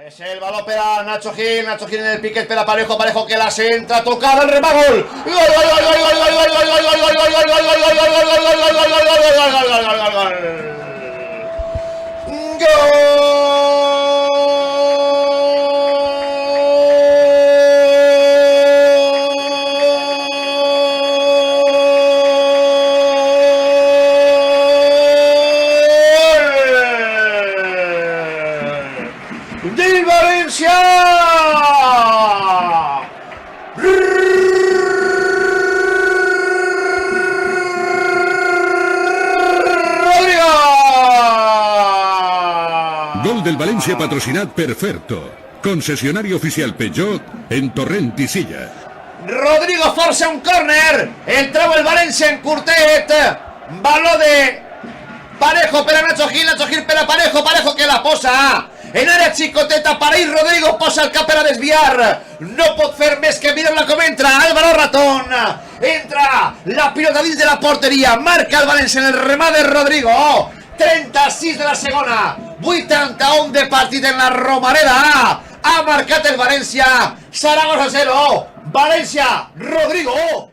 Es el balón para Nacho Gil en el pique, espera Parejo, Parejo que las entra, tocada el remagol. ¡Gol! ¡Del Valencia! ¡Rodrigo! Gol del Valencia patrocinat per Ferto, concessionari oficial Peugeot en Torrent i Silla. Rodrigo força un córner, entrava el València en curtet, baló de Parejo per a Nacho Gil per a Parejo, Parejo que la posa en àrea xicoteta per ahir, Rodrigo posa el cap per a desviar, no pot fer més que mirar-la com entra, Álvaro Ratón, entra la pilota dins de la porteria, marca el València en el remat de Rodrigo, 36 de la segona, 81 de partit en la Romareda, ha marcat el València, Saragossa 0, València, Rodrigo.